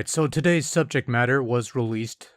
Alright, so today's subject matter was released,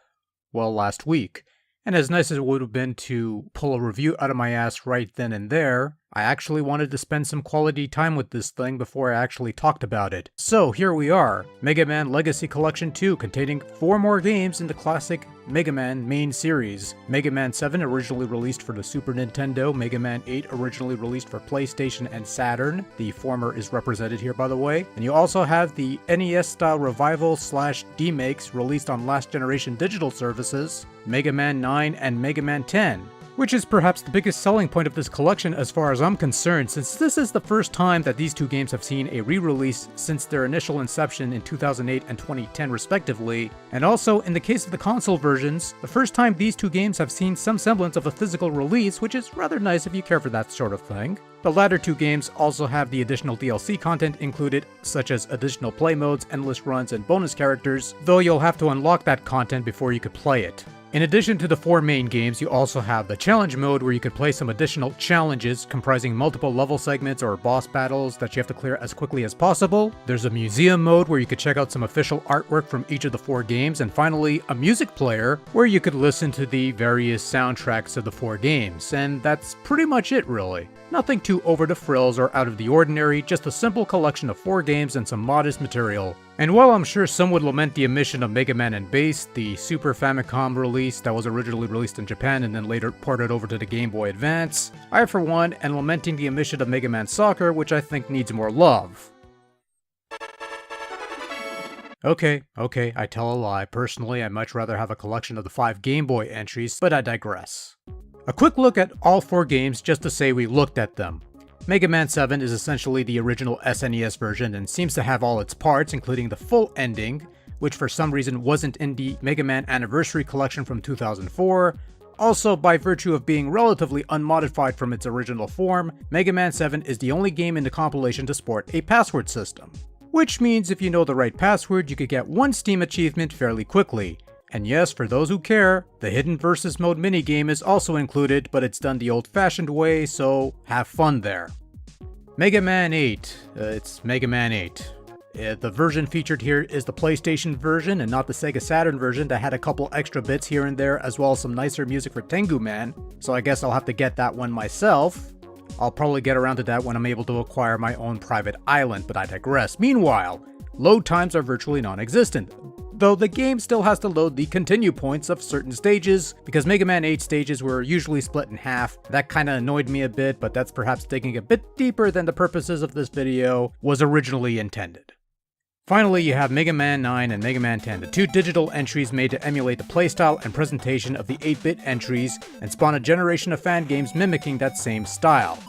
well, last week. And as nice as it would have been to pull a review out of my ass right then and there, I actually wanted to spend some quality time with this thing before I actually talked about it. So here we are, Mega Man Legacy Collection 2, containing 4 more games in the classic Mega Man main series. Mega Man 7 originally released for the Super Nintendo, Mega Man 8 originally released for PlayStation and Saturn. The former is represented here, by the way. And you also have the NES-style revival/demakes released on last generation digital services, Mega Man 9 and Mega Man 10. Which is perhaps the biggest selling point of this collection as far as I'm concerned, since this is the first time that these two games have seen a re-release since their initial inception in 2008 and 2010 respectively, and also in the case of the console versions, the first time these two games have seen some semblance of a physical release, which is rather nice if you care for that sort of thing. The latter two games also have the additional DLC content included, such as additional play modes, endless runs, and bonus characters, though you'll have to unlock that content before you could play it. In addition to the 4 main games, you also have the challenge mode where you could play some additional challenges comprising multiple level segments or boss battles that you have to clear as quickly as possible. There's a museum mode where you could check out some official artwork from each of the 4 games, and finally a music player where you could listen to the various soundtracks of the 4 games, and that's pretty much it really. Nothing too over the frills or out of the ordinary, just a simple collection of 4 games and some modest material. And while I'm sure some would lament the omission of Mega Man and Bass, the Super Famicom release that was originally released in Japan and then later ported over to the Game Boy Advance, I for one am lamenting the omission of Mega Man Soccer, which I think needs more love. Okay, I tell a lie. Personally, I'd much rather have a collection of the 5 Game Boy entries, but I digress. A quick look at all 4 games just to say we looked at them. Mega Man 7 is essentially the original SNES version and seems to have all its parts, including the full ending, which for some reason wasn't in the Mega Man Anniversary Collection from 2004. Also, by virtue of being relatively unmodified from its original form, Mega Man 7 is the only game in the compilation to sport a password system. Which means if you know the right password, you could get 1 Steam achievement fairly quickly. And yes, for those who care, the Hidden Versus Mode minigame is also included, but it's done the old-fashioned way, so have fun there. Mega Man 8. It's Mega Man 8. The version featured here is the PlayStation version and not the Sega Saturn version that had a couple extra bits here and there, as well as some nicer music for Tengu Man, so I guess I'll have to get that one myself. I'll probably get around to that when I'm able to acquire my own private island, but I digress. Meanwhile, load times are virtually non-existent, though the game still has to load the continue points of certain stages, because Mega Man 8 stages were usually split in half. That kinda annoyed me a bit, but that's perhaps digging a bit deeper than the purposes of this video was originally intended. Finally, you have Mega Man 9 and Mega Man 10, the 2 digital entries made to emulate the playstyle and presentation of the 8-bit entries and spawn a generation of fan games mimicking that same style.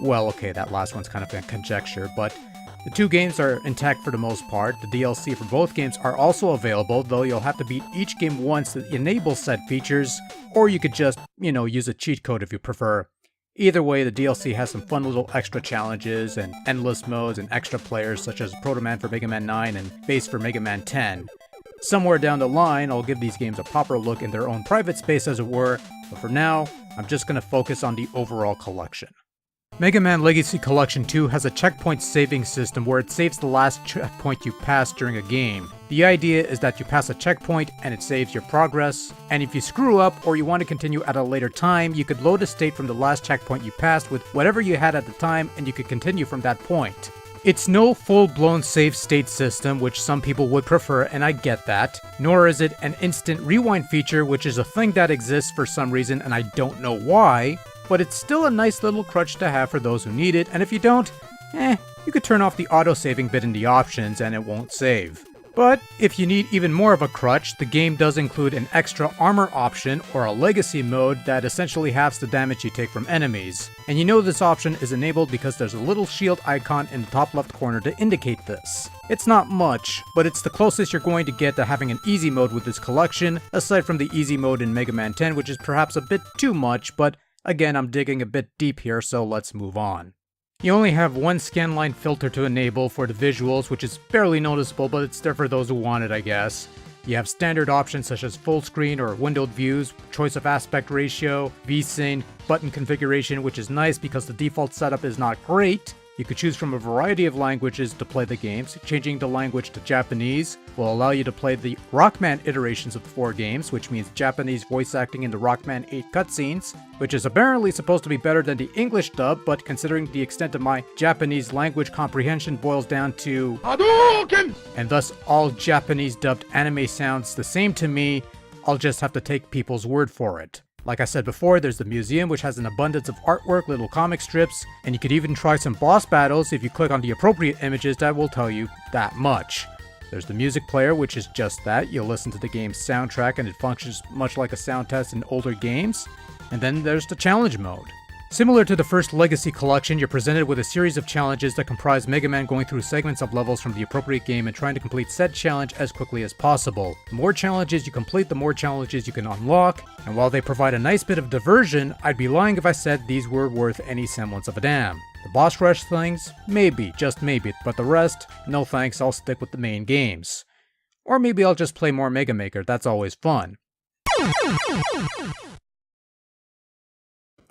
Well, okay, that last one's kind of a conjecture, but the 2 games are intact for the most part. The DLC for both games are also available, though you'll have to beat each game once to enable said features, or you could just, use a cheat code if you prefer. Either way, the DLC has some fun little extra challenges and endless modes and extra players such as Proto Man for Mega Man 9 and Bass for Mega Man 10. Somewhere down the line, I'll give these games a proper look in their own private space as it were, but for now, I'm just going to focus on the overall collection. Mega Man Legacy Collection 2 has a checkpoint saving system where it saves the last checkpoint you pass during a game. The idea is that you pass a checkpoint and it saves your progress, and if you screw up or you want to continue at a later time, you could load a state from the last checkpoint you passed with whatever you had at the time and you could continue from that point. It's no full-blown save state system, which some people would prefer, and I get that, nor is it an instant rewind feature, which is a thing that exists for some reason and I don't know why. But it's still a nice little crutch to have for those who need it, and if you don't, you could turn off the auto-saving bit in the options and it won't save. But if you need even more of a crutch, the game does include an extra armor option, or a legacy mode, that essentially halves the damage you take from enemies. And you know this option is enabled because there's a little shield icon in the top left corner to indicate this. It's not much, but it's the closest you're going to get to having an easy mode with this collection, aside from the easy mode in Mega Man 10, which is perhaps a bit too much, but again, I'm digging a bit deep here, so let's move on. You only have 1 scanline filter to enable for the visuals, which is barely noticeable, but it's there for those who want it, I guess. You have standard options such as full screen or windowed views, choice of aspect ratio, VSync, button configuration, which is nice because the default setup is not great. You could choose from a variety of languages to play the games, changing the language to Japanese, will allow you to play the Rockman iterations of the 4 games, which means Japanese voice acting in the Rockman 8 cutscenes, which is apparently supposed to be better than the English dub, but considering the extent of my Japanese language comprehension boils down to Hadouken! And thus all Japanese dubbed anime sounds the same to me, I'll just have to take people's word for it. Like I said before, there's the museum, which has an abundance of artwork, little comic strips, and you could even try some boss battles if you click on the appropriate images that will tell you that much. There's the music player, which is just that. You'll listen to the game's soundtrack and it functions much like a sound test in older games. And then there's the challenge mode. Similar to the first Legacy Collection, you're presented with a series of challenges that comprise Mega Man going through segments of levels from the appropriate game and trying to complete said challenge as quickly as possible. The more challenges you complete, the more challenges you can unlock, and while they provide a nice bit of diversion, I'd be lying if I said these were worth any semblance of a damn. The boss rush things? Maybe, just maybe, but the rest? No thanks, I'll stick with the main games. Or maybe I'll just play more Mega Maker, that's always fun.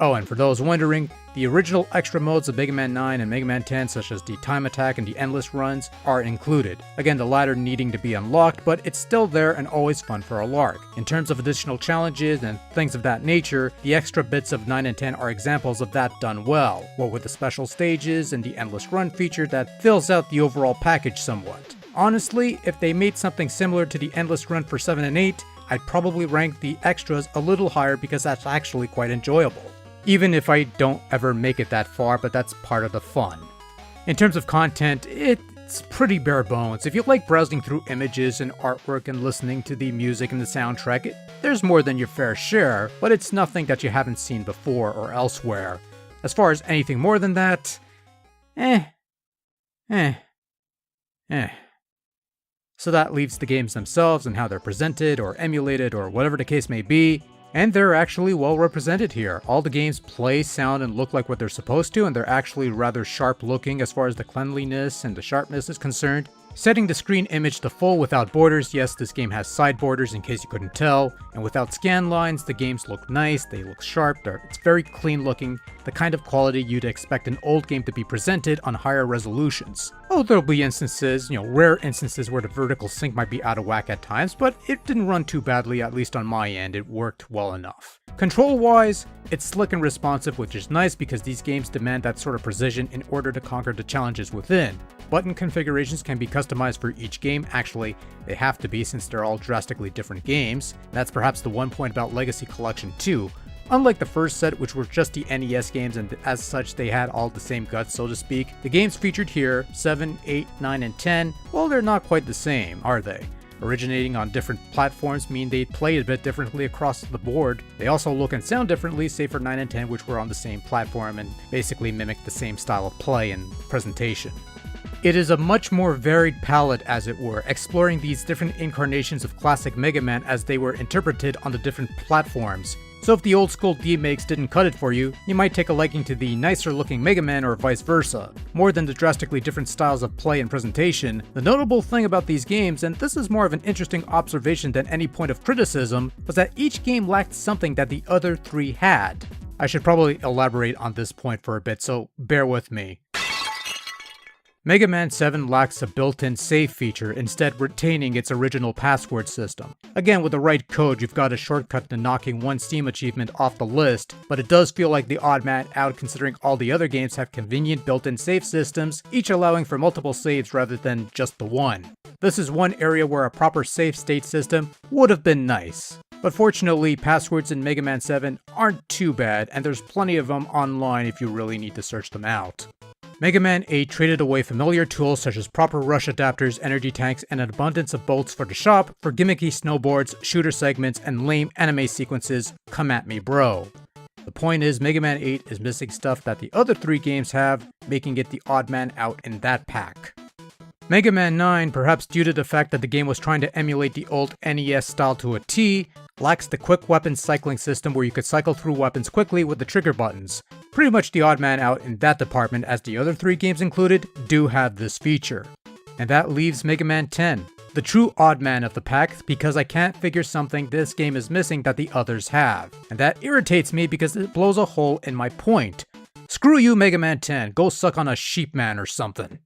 Oh, and for those wondering, the original extra modes of Mega Man 9 and Mega Man 10, such as the Time Attack and the Endless Runs, are included. Again, the latter needing to be unlocked, but it's still there and always fun for a lark. In terms of additional challenges and things of that nature, the extra bits of 9 and 10 are examples of that done well, what with the special stages and the Endless Run feature that fills out the overall package somewhat. Honestly, if they made something similar to the Endless Run for 7 and 8, I'd probably rank the extras a little higher because that's actually quite enjoyable. Even if I don't ever make it that far, but that's part of the fun. In terms of content, it's pretty bare bones. If you like browsing through images and artwork and listening to the music and the soundtrack, there's more than your fair share, but it's nothing that you haven't seen before or elsewhere. As far as anything more than that, So that leaves the games themselves and how they're presented or emulated or whatever the case may be. And they're actually well represented here. All the games play, sound, and look like what they're supposed to, and they're actually rather sharp looking as far as the cleanliness and the sharpness is concerned. Setting the screen image to full without borders, yes, this game has side borders in case you couldn't tell, and without scan lines, the games look nice, they look sharp, it's very clean looking, the kind of quality you'd expect an old game to be presented on higher resolutions. Oh, there'll be instances, rare instances where the vertical sync might be out of whack at times, but it didn't run too badly, at least on my end, it worked well enough. Control-wise, it's slick and responsive, which is nice because these games demand that sort of precision in order to conquer the challenges within. Button configurations can be customized for each game, actually, they have to be since they're all drastically different games. That's perhaps the one point about Legacy Collection 2. Unlike the first set, which were just the NES games and as such they had all the same guts, so to speak, the games featured here, 7, 8, 9, and 10, well, they're not quite the same, are they? Originating on different platforms mean they play a bit differently across the board. They also look and sound differently, save for 9 and 10, which were on the same platform and basically mimic the same style of play and presentation. It is a much more varied palette, as it were, exploring these different incarnations of classic Mega Man as they were interpreted on the different platforms. So if the old school remakes didn't cut it for you, you might take a liking to the nicer looking Mega Man or vice versa. More than the drastically different styles of play and presentation, the notable thing about these games, and this is more of an interesting observation than any point of criticism, was that each game lacked something that the other 3 had. I should probably elaborate on this point for a bit, so bear with me. Mega Man 7 lacks a built-in save feature, instead retaining its original password system. Again, with the right code, you've got a shortcut to knocking one Steam achievement off the list, but it does feel like the odd man out considering all the other games have convenient built-in save systems, each allowing for multiple saves rather than just the one. This is one area where a proper save state system would have been nice. But fortunately, passwords in Mega Man 7 aren't too bad, and there's plenty of them online if you really need to search them out. Mega Man 8 traded away familiar tools such as proper rush adapters, energy tanks, and an abundance of bolts for the shop for gimmicky snowboards, shooter segments, and lame anime sequences. Come at me, bro. The point is, Mega Man 8 is missing stuff that the other 3 games have, making it the odd man out in that pack. Mega Man 9, perhaps due to the fact that the game was trying to emulate the old NES style to a T, lacks the quick weapon cycling system where you could cycle through weapons quickly with the trigger buttons. Pretty much the odd man out in that department, as the other 3 games included do have this feature. And that leaves Mega Man 10, the true odd man of the pack, because I can't figure something this game is missing that the others have. And that irritates me because it blows a hole in my point. Screw you, Mega Man 10, go suck on a sheep man or something.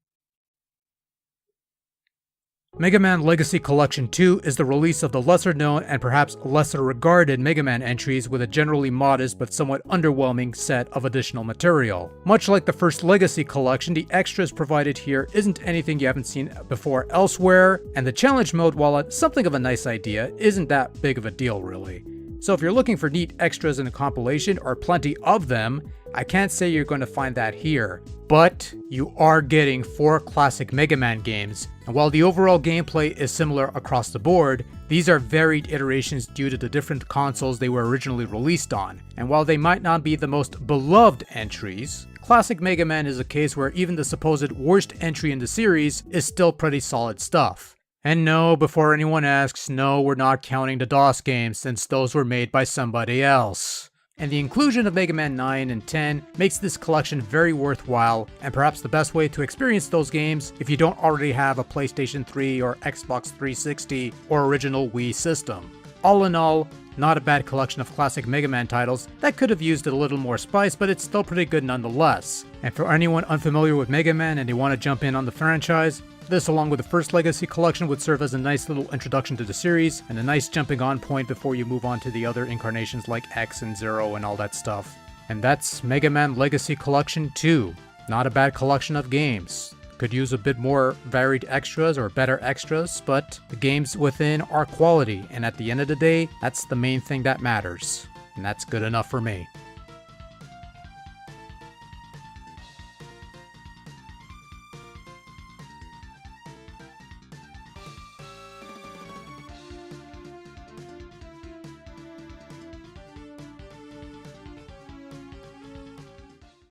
Mega Man Legacy Collection 2 is the release of the lesser known and perhaps lesser regarded Mega Man entries with a generally modest but somewhat underwhelming set of additional material. Much like the first Legacy Collection, the extras provided here isn't anything you haven't seen before elsewhere, and the challenge mode, while something of a nice idea, isn't that big of a deal really. So if you're looking for neat extras in a compilation, or plenty of them, I can't say you're going to find that here. But you are getting 4 classic Mega Man games, and while the overall gameplay is similar across the board, these are varied iterations due to the different consoles they were originally released on. And while they might not be the most beloved entries, Classic Mega Man is a case where even the supposed worst entry in the series is still pretty solid stuff. And no, before anyone asks, no, we're not counting the DOS games since those were made by somebody else. And the inclusion of Mega Man 9 and 10 makes this collection very worthwhile, and perhaps the best way to experience those games if you don't already have a PlayStation 3 or Xbox 360 or original Wii system. All in all, not a bad collection of classic Mega Man titles that could have used a little more spice, but it's still pretty good nonetheless. And for anyone unfamiliar with Mega Man and they want to jump in on the franchise, this, along with the first Legacy Collection, would serve as a nice little introduction to the series, and a nice jumping on point before you move on to the other incarnations like X and Zero and all that stuff. And that's Mega Man Legacy Collection 2. Not a bad collection of games. Could use a bit more varied extras or better extras, but the games within are quality, and at the end of the day, that's the main thing that matters. And that's good enough for me.